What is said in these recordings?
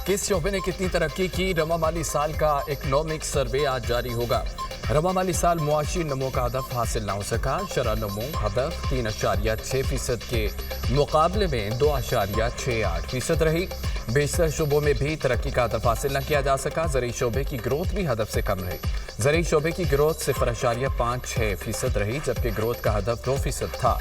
किस शोबे ने कितनी तरक्की की, रवा माली साल का इकनॉमिक सर्वे आज जारी होगा। रवा माली साल मुआशी नमो का हदफ हासिल ना हो सका। शरह नमो हदफ 3.6% के मुकाबले में 2.68% रही। बेशतर शोबों में भी तरक्की का हदफ हासिल न किया जा सका। ज़रई शोबे की ग्रोथ भी हदफ से कम रही। ज़रई शोबे की ग्रोथ 0.56% रही, जबकि ग्रोथ का हदफ 2% था।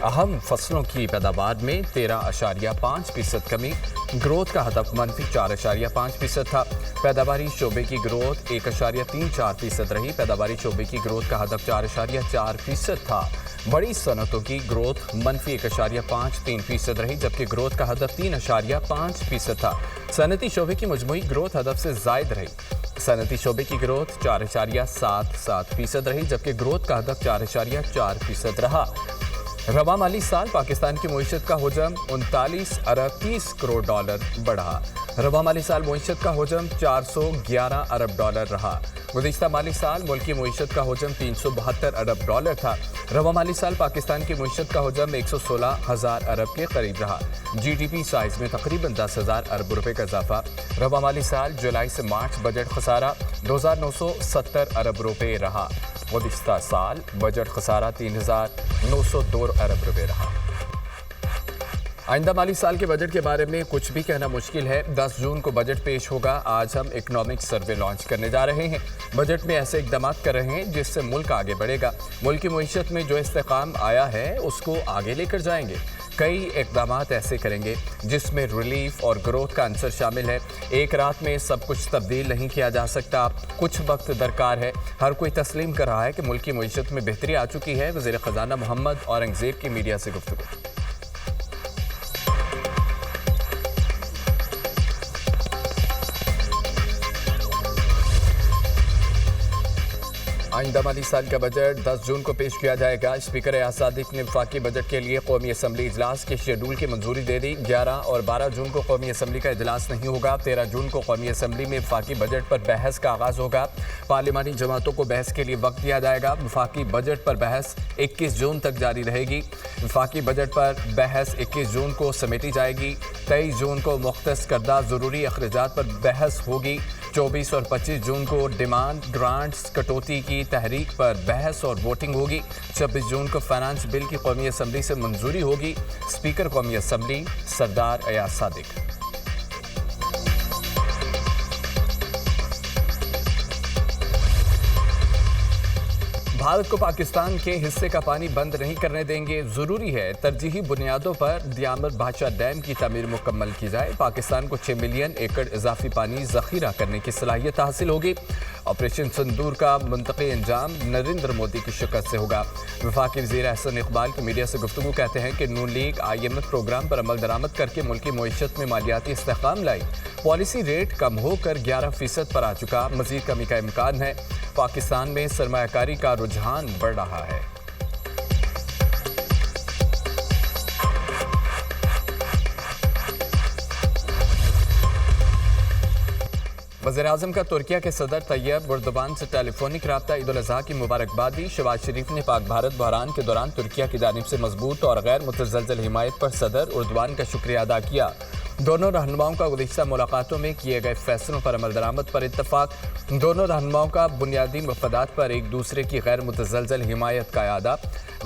अहम फसलों की पैदावार में 13.5% कमी, ग्रोथ का हदफ मनफी 4.5% था। पैदावारी शोबे की ग्रोथ 1.34% रही। पैदावारी शोबे की ग्रोथ का हदफ 4.4% था। बड़ी सनतों की ग्रोथ मनफी 1.53% रही, जबकि ग्रोथ का हदफ 3.5% था। सनती शोबे की मजमूई ग्रोथ हदफ से जायद रही। सनती शोबे की ग्रोथ 4.77% रही, जबकि ग्रोथ का हदफ 4.4% रहा। रवा माली साल पाकिस्तान की मईशत का हजम 39 अरब 30 करोड़ डॉलर बढ़ा। रवा माली साल मईशत का हजम 411 अरब डॉलर रहा। गुज़िश्ता माली साल मुल्क की मईशत का हजम 372 अरब डॉलर था। रवा माली साल पाकिस्तान की मईशत का हजम 116,000 अरब के करीब रहा। GDP साइज में तकरीबन 10,000 अरब रुपए का इजाफा। रवा माली साल जुलाई से मार्च बजट खसारा 2,970 अरब रुपए रहा। गुज़िश्ता साल बजट खसारा 3,902 अरब रुपए रहा। आइंदा माली साल के बजट के बारे में कुछ भी कहना मुश्किल है। 10 जून को बजट पेश होगा। आज हम इकनॉमिक सर्वे लॉन्च करने जा रहे हैं। बजट में ऐसे इकदाम कर रहे हैं जिससे मुल्क आगे बढ़ेगा। मुल्क की मईशत में जो इस्तेकाम आया है उसको आगे लेकर जाएंगे। कई इकदाम ऐसे करेंगे जिसमें रिलीफ और ग्रोथ का अंसर शामिल है। एक रात में सब कुछ तब्दील नहीं किया जा सकता, कुछ वक्त दरकार है। हर कोई तस्लीम कर रहा है कि मुल्क की मईशत में बेहतरी आ चुकी है। वज़ीर ख़ज़ाना मोहम्मद औरंगज़ेब की मीडिया से गुफ्तगू। आइंदा माली साल का बजट 10 जून को पेश किया जाएगा। स्पीकर एयाज सादिक ने वफाकी बजट के लिए कौमी असम्बली इजलास के शेड्यूल की मंजूरी दे दी। 11 और 12 जून को कौमी असम्बली का इजलास नहीं होगा। 13 जून को कौमी असम्बली में वफाकी बजट पर बहस का आगाज होगा। पार्लिमानी जमातों को बहस के लिए वक्त दिया जाएगा। वफाकी बजट पर बहस 21 जून तक जारी रहेगी। वफाकी बजट पर बहस 21 जून को समेटी जाएगी। 23 जून को मुख्तस करदा ज़रूरी अखराजात पर बहस होगी। 24 और 25 जून को डिमांड ग्रांट्स कटौती की तहरीक पर बहस और वोटिंग होगी। 26 जून को फाइनेंस बिल की कौमी असम्बली से मंजूरी होगी। स्पीकर कौमी असम्बली सरदार एयाज सादिक। भारत को पाकिस्तान के हिस्से का पानी बंद नहीं करने देंगे। ज़रूरी है तरजीही बुनियादों पर दियामत बादशाह डैम की तामीर मुकम्मल की जाए। पाकिस्तान को 6 मिलियन एकड़ इजाफी पानी ज़ख़ीरा करने की सलाहियत हासिल होगी। ऑपरेशन सिंदूर का मुंतक़ी अंजाम नरेंद्र मोदी की शिकस्त से होगा। वफाकी वज़ीर अहसन इक़बाल की मीडिया से गुफ्तगू कहते हैं कि नून लीग IMF प्रोग्राम पर अमल दरामद करके मुल्क की मईशत में मालियाती इस्तेहकाम लाई। पॉलिसी रेट कम होकर 11% पर आ चुका। मज़ीद कमी का इम्कान है। पाकिस्तान में सरमायाकारी का रुझान बढ़ रहा है। वज़ीर-ए-आज़म का तुर्किया के सदर तैयब एर्दोगान से टेलीफोनिक रब्ता ईद उल अज़हा की मुबारकबाद दी। शहबाज शरीफ ने पाक भारत बहरान के दौरान तुर्किया की जानिब से मजबूत और गैर मुतज़लज़ल हिमायत पर सदर एर्दोगान का शुक्रिया अदा किया। दोनों रहनुमाओं का गुज़िश्ता मुलाकातों में किए गए फैसलों पर अमल दरामद पर इत्तफाक। दोनों रहनुमाओं का बुनियादी मफादात पर एक दूसरे की गैर मुतज़लज़ल हिमायत का यादा।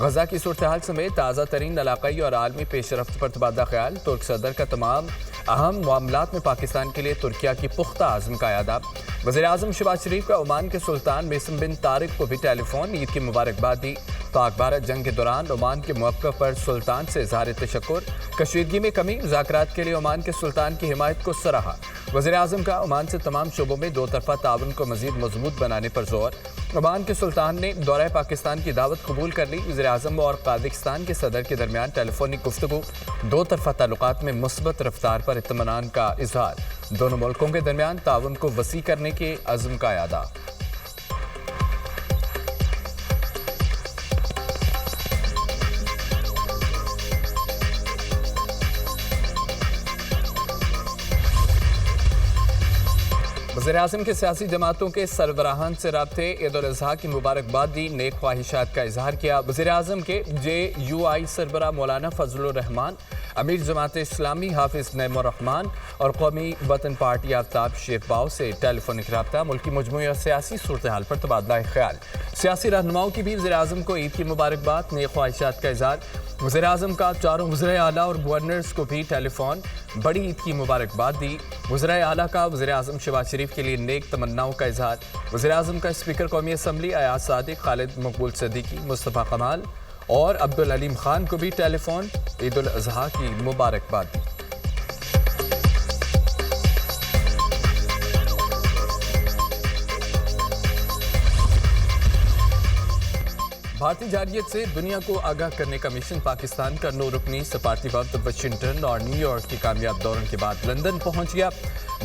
गजा की सूरत हाल समेत ताज़ा तरीन इलाक़ाई और आलमी पेशरफ्त पर तबादला ख्याल। तुर्क सदर का तमाम अहम मामलात में पाकिस्तान के लिए तुर्किया की पुख्ता आज़म का यादा। वज़ीर-ए-आज़म शहबाज शरीफ का ओमान के सुल्तान मेसम बिन तारिक को भी टेलीफोन ईद की मुबारकबाद दी। पाक भारत जंग के दौरान ओमान के मौक़िफ़ पर सुल्तान से इज़हार तशक्कुर। कशीदगी में कमी, मुज़ाकरात के लिए ओमान के सुल्तान की हिमायत को सराहा। वज़ीर-ए-आज़म का ओमान से तमाम शोबों में दो तरफ़ा ताउन को मज़ीद मजबूत बनाने पर जोर। ओमान के सुल्तान ने दौरा पाकिस्तान की दावत कबूल कर ली। वज़ीर-ए-आज़म और काज़ाकिस्तान के सदर के दरमियान टेलीफोनिक गुफ्तगू। दो तरफ़ा ताल्लुकात में मुस्बत रफ्तार पर इत्मीनान का इज़हार। दोनों मुल्कों के दरमियान ताउन को वसी करने के अज़्म का यादा। वज़ीर-ए-आज़म के सियासी जमातों के सरबराहान से राब्ते ईद उल अज़हा की मुबारकबाद दी, नेक ख्वाहिशात का इजहार किया। वज़ीर-ए-आज़म के JUI सरबराह मौलाना फजलुर रहमान امیر جماعت اسلامی حافظ نعیم الرحمان اور قومی وطن پارٹی آفتاب شیخ باؤ سے ٹیلی فونک رابطہ، ملکی مجموعی اور سیاسی صورتحال پر تبادلہ خیال۔ سیاسی رہنماؤں کی بھی وزیر اعظم کو عید کی مبارکباد، نیک خواہشات کا اظہار۔ وزیر اعظم کا چاروں وزرائے اعلیٰ اور گورنرز کو بھی ٹیلی فون بڑی عید کی مبارکباد دی۔ وزرائے اعلیٰ کا وزیر اعظم شہباز شریف کے لیے نیک تمناؤں کا اظہار۔ وزیر اعظم کا اسپیکر قومی اسمبلی ایاز صادق، خالد مقبول صدیقی، مصطفیٰ کمال اور عبدالعلیم خان کو بھی ٹیلی فون عید الاضحیٰ کی مبارکباد دی۔ بھارتی جارحیت سے دنیا کو آگاہ کرنے کا مشن پاکستان کا 9 رکنی سفارتی وفد واشنگٹن اور نیو یارک کے کامیاب دوروں کے بعد لندن پہنچ گیا۔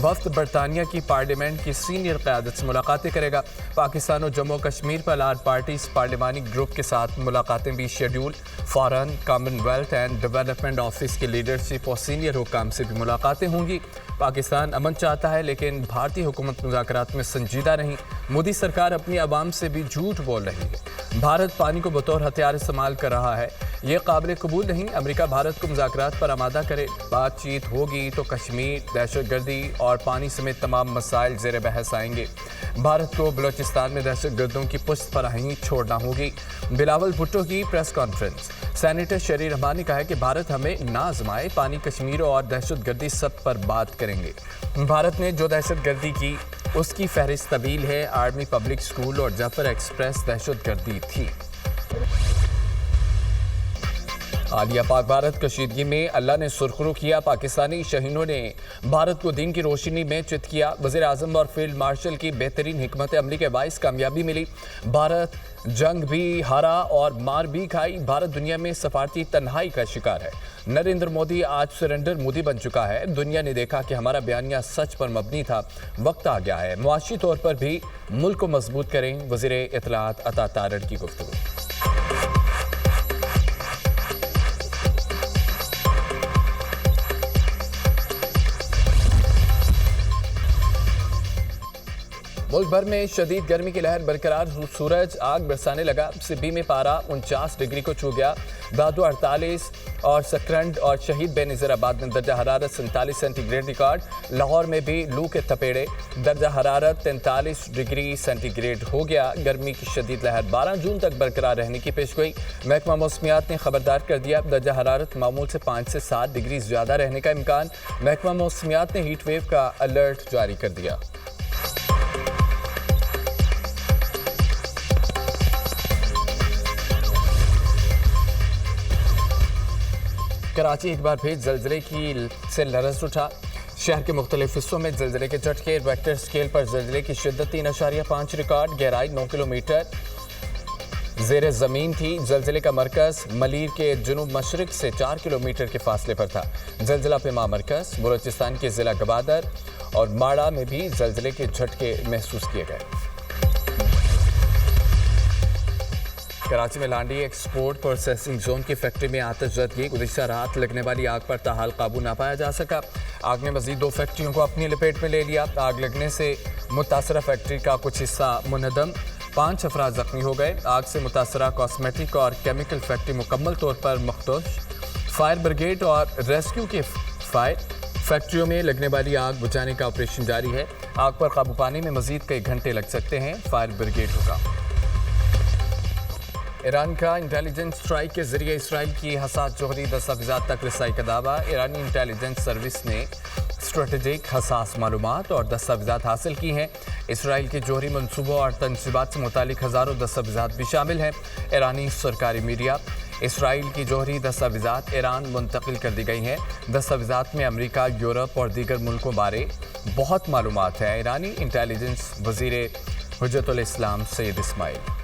وفد برطانیہ کی پارلیمنٹ کی سینئر قیادت سے ملاقاتیں کرے گا۔ پاکستان اور جموں کشمیر پر آل پارٹیز پارلیمانی گروپ کے ساتھ ملاقاتیں بھی schedule. Foreign, common wealth and development office کے لیڈرشپ اور سینئر حکام سے بھی ملاقاتیں ہوں گی۔ پاکستان امن چاہتا ہے لیکن بھارتی حکومت مذاکرات میں سنجیدہ نہیں۔ مودی سرکار اپنی عوام سے بھی جھوٹ بول رہی ہے۔ بھارت پانی کو بطور ہتھیار استعمال کر رہا ہے، یہ قابل قبول نہیں۔ امریکہ بھارت کو مذاکرات پر آمادہ کرے، بات چیت ہوگی تو کشمیر، دہشت گردی اور پانی سمیت تمام مسائل زیر بحث آئیں گے۔ بھارت کو بلوچستان میں دہشت گردوں کی پشت پناہی چھوڑنا ہوگی۔ بلاول بھٹو کی پریس کانفرنس۔ سینیٹر شریر رحمان نے کہا کہ بھارت ہمیں نہ آزمائے، پانی، کشمیر اور دہشت گردی سب پر بات کریں گے۔ بھارت نے جو دہشت گردی کی اس کی فہرست طویل ہے۔ آرمی پبلک اسکول اور جعفر ایکسپریس دہشت گردی تھی۔ عالیہ پاک بھارت کشیدگی میں اللہ نے سرخرو کیا، پاکستانی شہینوں نے بھارت کو دین کی روشنی میں چت کیا۔ وزیر اعظم اور فیلڈ مارشل کی بہترین حکمت عملی کے باعث کامیابی ملی۔ بھارت جنگ بھی ہارا اور مار بھی کھائی۔ بھارت دنیا میں سفارتی تنہائی کا شکار ہے۔ نریندر مودی آج سرنڈر مودی بن چکا ہے۔ دنیا نے دیکھا کہ ہمارا بیانیہ سچ پر مبنی تھا۔ وقت آ گیا ہے معاشی طور پر بھی ملک کو مضبوط کریں۔ وزیر اطلاعات عطا تارڑ کی گفتگو۔ ملک بھر میں شدید گرمی کی لہر برقرار، سورج آگ برسانے لگا۔ سبھی میں پارہ 49 ڈگری کو چھو گیا۔ دادو 48 اور سکرنڈ اور شہید بے نظیر آباد میں درجہ حرارت 47 سینٹی گریڈ ریکارڈ۔ لاہور میں بھی لو کے تپیڑے، درجہ حرارت 43 ڈگری سینٹی گریڈ ہو گیا۔ گرمی کی شدید لہر 12 جون تک برقرار رہنے کی پیشگوئی۔ محکمہ موسمیات نے خبردار کر دیا، درجہ حرارت معمول سے 5 سے 7 ڈگری زیادہ رہنے کا امکان۔ محکمہ موسمیات نے ہیٹ ویو کا الرٹ جاری کر دیا۔ کراچی ایک بار پھر زلزلے سے لرز اٹھا۔ شہر کے مختلف حصوں میں زلزلے کے جھٹکے۔ ریکٹر سکیل پر زلزلے کی شدت 3.5 ریکارڈ، گہرائی 9 کلومیٹر زیر زمین تھی۔ زلزلے کا مرکز ملیر کے جنوب مشرق سے 4 کلومیٹر کے فاصلے پر تھا۔ زلزلہ پیما مرکز بلوچستان کے ضلع گوادر اور ماڑا میں بھی زلزلے کے جھٹکے محسوس کیے گئے۔ کراچی میں لانڈی ایکسپورٹ پروسیسنگ زون کی فیکٹری میں آتش زدگی۔ گزشتہ رات لگنے والی آگ پر تاحال قابو نہ پایا جا سکا۔ آگ نے مزید 2 فیکٹریوں کو اپنی لپیٹ میں لے لیا۔ آگ لگنے سے متاثرہ فیکٹری کا کچھ حصہ منہدم، 5 افراد زخمی ہو گئے۔ آگ سے متاثرہ کاسمیٹک اور کیمیکل فیکٹری مکمل طور پر مخدوش۔ فائر بریگیڈ اور ریسکیو کے فیکٹریوں میں لگنے والی آگ بجھانے کا آپریشن جاری ہے۔ آگ پر قابو پانے میں مزید کئی گھنٹے لگ سکتے ہیں۔ فائر بریگیڈ ہوگا۔ ایران کا انٹیلیجنس اسٹرائیک کے ذریعے اسرائیل کی حساس جوہری دستاویزات تک رسائی کا دعویٰ۔ ایرانی انٹیلیجنس سروس نے اسٹریٹجک حساس معلومات اور دستاویزات حاصل کی ہیں۔ اسرائیل کے جوہری منصوبوں اور تنصیبات سے متعلق ہزاروں دستاویزات بھی شامل ہیں۔ ایرانی سرکاری میڈیا: اسرائیل کی جوہری دستاویزات ایران منتقل کر دی گئی ہیں۔ دستاویزات میں امریکہ، یورپ اور دیگر ملکوں بارے بہت معلومات ہیں۔ ایرانی انٹیلیجنس وزیر حجت الاسلام سید اسماعیل۔